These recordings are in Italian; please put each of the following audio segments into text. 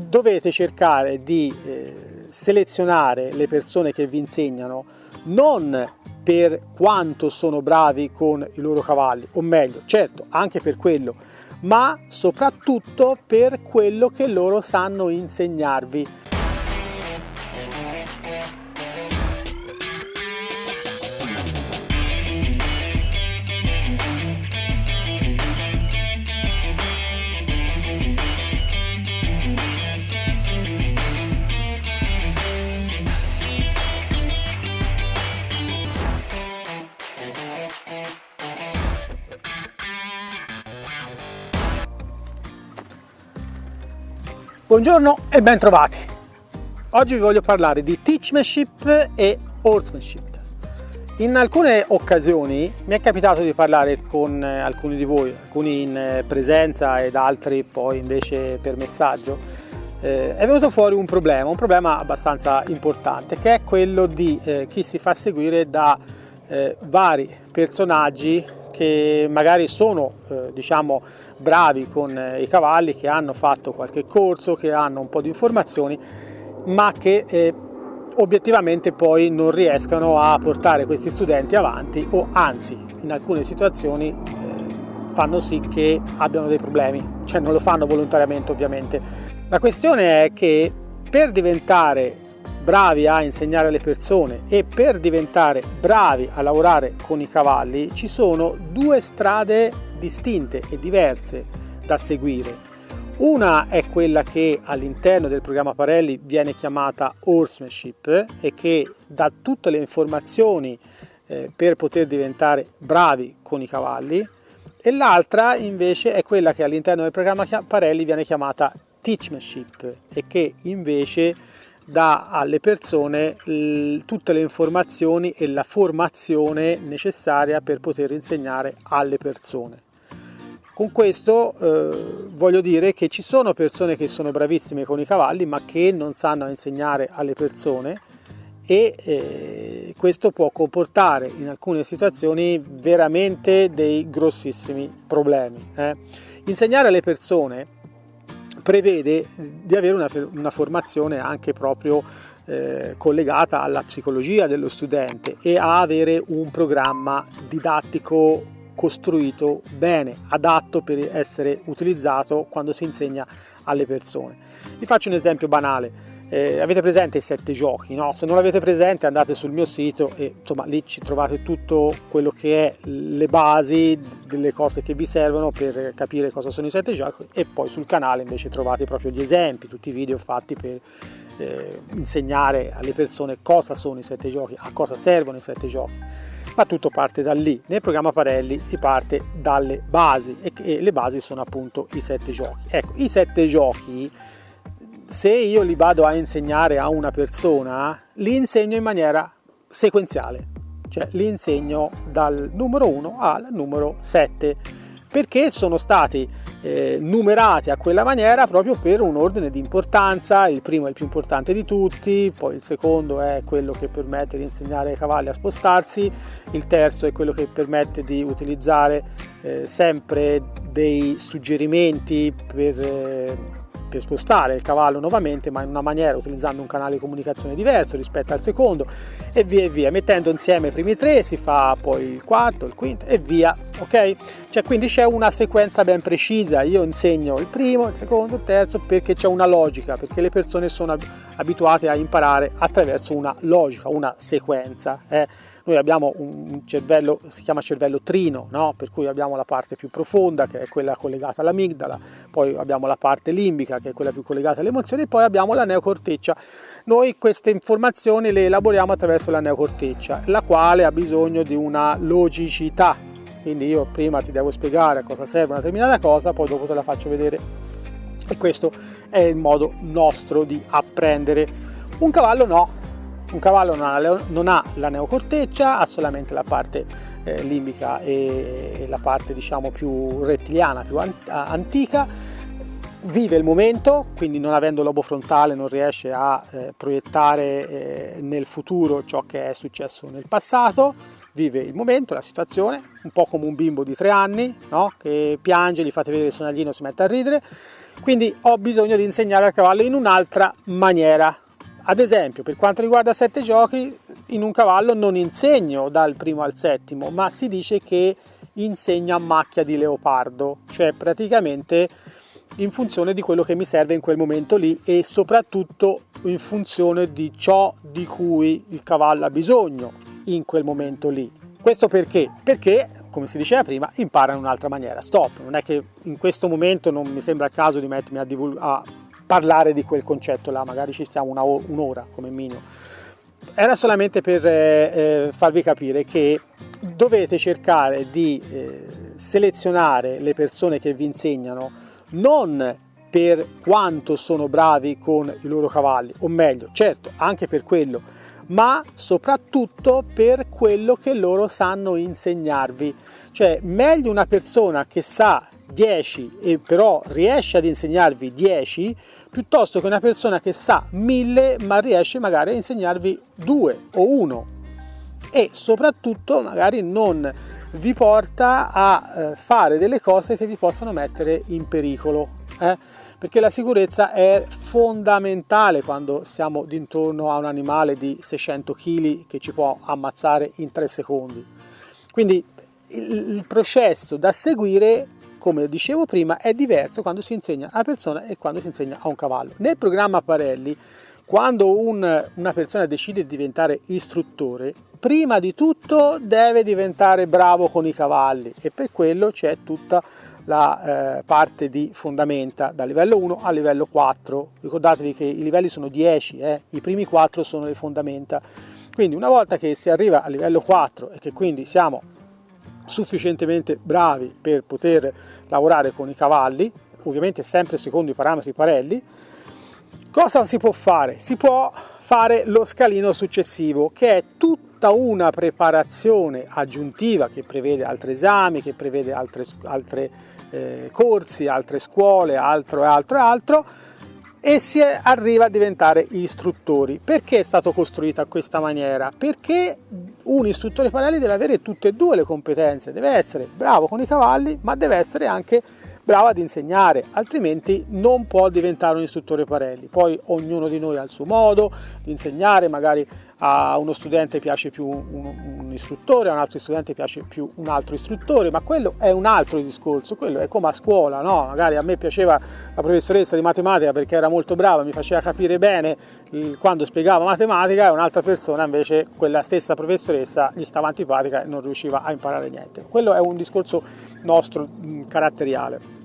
dovete cercare di selezionare le persone che vi insegnano non per quanto sono bravi con i loro cavalli, o meglio, certo, anche per quello, ma soprattutto per quello che loro sanno insegnarvi. Buongiorno e bentrovati. Oggi vi voglio parlare di teachmanship e horsemanship. In alcune occasioni mi è capitato di parlare con alcuni di voi, alcuni in presenza ed altri poi invece per messaggio. È venuto fuori un problema abbastanza importante, che è quello di chi si fa seguire da vari personaggi che magari sono bravi con i cavalli, che hanno fatto qualche corso, che hanno un po' di informazioni, ma che obiettivamente poi non riescano a portare questi studenti avanti, o anzi in alcune situazioni fanno sì che abbiano dei problemi, cioè non lo fanno volontariamente ovviamente. La questione è che per diventare bravi a insegnare alle persone e per diventare bravi a lavorare con i cavalli ci sono due strade distinte e diverse da seguire. Una è quella che all'interno del programma Parelli viene chiamata horsemanship e che dà tutte le informazioni per poter diventare bravi con i cavalli, e l'altra invece è quella che all'interno del programma Parelli viene chiamata teachmanship e che invece dà alle persone tutte le informazioni e la formazione necessaria per poter insegnare alle persone. Con questo voglio dire che ci sono persone che sono bravissime con i cavalli ma che non sanno insegnare alle persone, e questo può comportare in alcune situazioni veramente dei grossissimi problemi. Insegnare alle persone prevede di avere una formazione anche proprio collegata alla psicologia dello studente e a avere un programma didattico costruito bene, adatto per essere utilizzato quando si insegna alle persone. Vi faccio un esempio banale. Avete presente i 7 giochi, no? Se non l'avete presente andate sul mio sito e insomma lì ci trovate tutto quello che è le basi delle cose che vi servono per capire cosa sono i 7 giochi, e poi sul canale invece trovate proprio gli esempi, tutti i video fatti per insegnare alle persone cosa sono i 7 giochi, a cosa servono i 7 giochi. Ma tutto parte da lì. Nel programma Parelli si parte dalle basi e le basi sono appunto i 7 giochi. Ecco, i 7 giochi, se io li vado a insegnare a una persona, li insegno in maniera sequenziale, cioè li insegno dal numero 1 al numero 7, perché sono stati numerati a quella maniera proprio per un ordine di importanza. Il primo è il più importante di tutti, poi il secondo è quello che permette di insegnare ai cavalli a spostarsi, il terzo è quello che permette di utilizzare sempre dei suggerimenti per spostare il cavallo nuovamente, ma in una maniera, utilizzando un canale di comunicazione diverso rispetto al secondo, e via, mettendo insieme i primi 3 si fa poi il quarto, il quinto e via, ok? Cioè quindi c'è una sequenza ben precisa, io insegno il primo, il secondo, il terzo, perché c'è una logica, perché le persone sono abituate a imparare attraverso una logica, una sequenza. Noi abbiamo un cervello, si chiama cervello trino, no? Per cui abbiamo la parte più profonda, che è quella collegata all'amigdala, poi abbiamo la parte limbica, che è quella più collegata alle emozioni, e poi abbiamo la neocorteccia. Noi queste informazioni le elaboriamo attraverso la neocorteccia, la quale ha bisogno di una logicità. Quindi io prima ti devo spiegare a cosa serve una determinata cosa, poi dopo te la faccio vedere. E questo è il modo nostro di apprendere. Un cavallo no. Un cavallo non ha la neocorteccia, ha solamente la parte limbica e la parte diciamo più rettiliana, più antica. Vive il momento, quindi non avendo lobo frontale non riesce a proiettare nel futuro ciò che è successo nel passato. Vive il momento, la situazione, un po' come un bimbo di 3 anni, no? Che piange, gli fate vedere il sonaglino, si mette a ridere. quindi ho bisogno di insegnare al cavallo in un'altra maniera. Ad esempio, per quanto riguarda 7 giochi, in un cavallo non insegno dal primo al settimo, ma si dice che insegno a macchia di leopardo, cioè praticamente in funzione di quello che mi serve in quel momento lì e soprattutto in funzione di ciò di cui il cavallo ha bisogno in quel momento lì. Questo perché? Perché, come si diceva prima, impara in un'altra maniera. Stop, non è che in questo momento non mi sembra il caso di mettermi a parlare di quel concetto là, magari ci stiamo un'ora come minimo. Era solamente per farvi capire che dovete cercare di selezionare le persone che vi insegnano non per quanto sono bravi con i loro cavalli, o meglio, certo, anche per quello, ma soprattutto per quello che loro sanno insegnarvi. Cioè, meglio una persona che sa 10 e però riesce ad insegnarvi 10 piuttosto che una persona che sa 1000 ma riesce magari a insegnarvi 2 o 1 e soprattutto magari non vi porta a fare delle cose che vi possano mettere in pericolo, perché la sicurezza è fondamentale quando siamo dintorno a un animale di 600 kg che ci può ammazzare in 3 secondi. Quindi il processo da seguire, come dicevo prima, è diverso quando si insegna a una persona e quando si insegna a un cavallo. Nel programma Parelli, quando una persona decide di diventare istruttore, prima di tutto deve diventare bravo con i cavalli e per quello c'è tutta la parte di fondamenta da livello 1 a livello 4. Ricordatevi che i livelli sono 10, i primi 4 sono le fondamenta. Quindi una volta che si arriva a livello 4 e che quindi siamo sufficientemente bravi per poter lavorare con i cavalli, ovviamente sempre secondo i parametri Parelli, cosa si può fare? Si può fare lo scalino successivo, che è tutta una preparazione aggiuntiva che prevede altri esami, che prevede altri corsi, altre scuole, altro, e si arriva a diventare istruttori. Perché è stato costruito a questa maniera? Perché un istruttore Parelli deve avere tutte e due le competenze, deve essere bravo con i cavalli, ma deve essere anche bravo ad insegnare, altrimenti non può diventare un istruttore Parelli. Poi ognuno di noi ha il suo modo di insegnare, magari a uno studente piace più un istruttore, a un altro studente piace più un altro istruttore, ma quello è un altro discorso, quello è come a scuola, no? Magari a me piaceva la professoressa di matematica perché era molto brava, mi faceva capire bene quando spiegava matematica, e un'altra persona invece, quella stessa professoressa, gli stava antipatica e non riusciva a imparare niente. Quello è un discorso nostro caratteriale.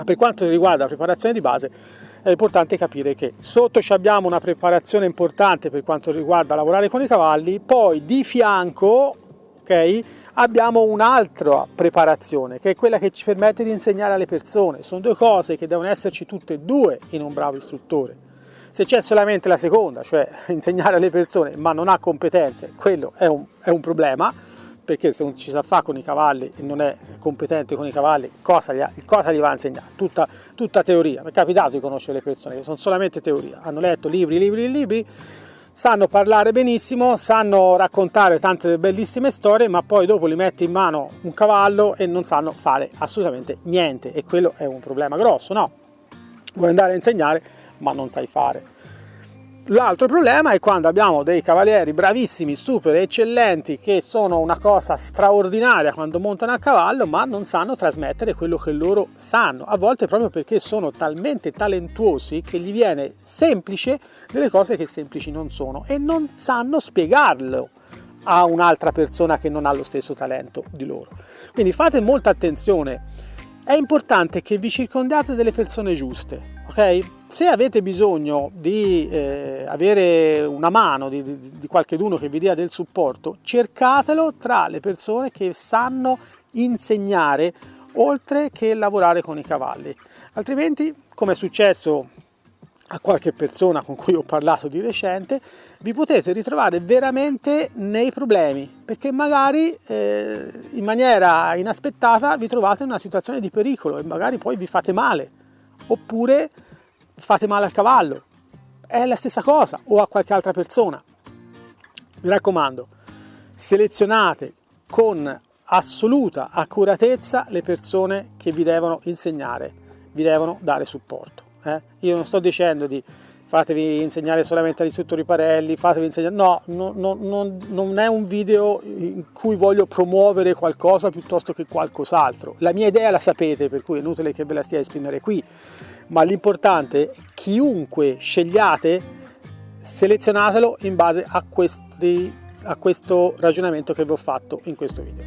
Per quanto riguarda la preparazione di base, è importante capire che sotto abbiamo una preparazione importante per quanto riguarda lavorare con i cavalli, poi di fianco, abbiamo un'altra preparazione che è quella che ci permette di insegnare alle persone. Sono due cose che devono esserci tutte e due in un bravo istruttore. Se c'è solamente la seconda, cioè insegnare alle persone ma non ha competenze, quello è un problema, perché se non ci sa fare con i cavalli e non è competente con i cavalli, cosa gli va a insegnare? Tutta teoria. Mi è capitato di conoscere le persone che sono solamente teoria, hanno letto libri, sanno parlare benissimo, sanno raccontare tante bellissime storie, ma poi dopo li metti in mano un cavallo e non sanno fare assolutamente niente, e quello è un problema grosso, no? Vuoi andare a insegnare ma non sai fare. L'altro problema è quando abbiamo dei cavalieri bravissimi, super eccellenti, che sono una cosa straordinaria quando montano a cavallo, ma non sanno trasmettere quello che loro sanno, a volte proprio perché sono talmente talentuosi che gli viene semplice delle cose che semplici non sono e non sanno spiegarlo a un'altra persona che non ha lo stesso talento di loro. Quindi fate molta attenzione, è importante che vi circondiate delle persone giuste. Se avete bisogno di avere una mano di qualcheduno che vi dia del supporto, cercatelo tra le persone che sanno insegnare oltre che lavorare con i cavalli. Altrimenti, come è successo a qualche persona con cui ho parlato di recente, vi potete ritrovare veramente nei problemi, perché magari in maniera inaspettata vi trovate in una situazione di pericolo e magari poi vi fate male, oppure fate male al cavallo, è la stessa cosa, o a qualche altra persona. Mi raccomando, selezionate con assoluta accuratezza le persone che vi devono insegnare vi devono dare supporto. Io non sto dicendo di fatevi insegnare solamente agli istruttori Parelli, fatevi insegnare, no, non è un video in cui voglio promuovere qualcosa piuttosto che qualcos'altro. La mia idea la sapete, per cui è inutile che ve la stia a esprimere qui, ma l'importante è chiunque scegliate, selezionatelo in base a questo ragionamento che vi ho fatto in questo video.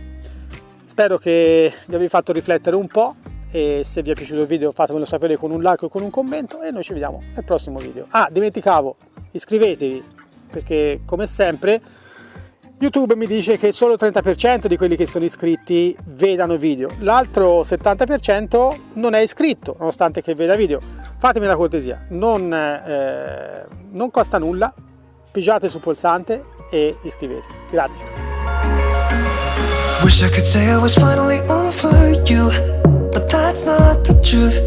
Spero che vi abbia fatto riflettere un po'. E se vi è piaciuto il video fatemelo sapere con un like o con un commento e noi ci vediamo nel prossimo video. Dimenticavo, iscrivetevi, perché come sempre YouTube mi dice che solo il 30% di quelli che sono iscritti vedano video, l'altro 70% non è iscritto nonostante che veda video. Fatemi la cortesia, non costa nulla, pigiate sul pulsante e iscrivetevi. Grazie. Wish I could say I was finally over you, but that's not the truth.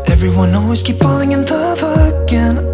Everyone always keep falling in love again.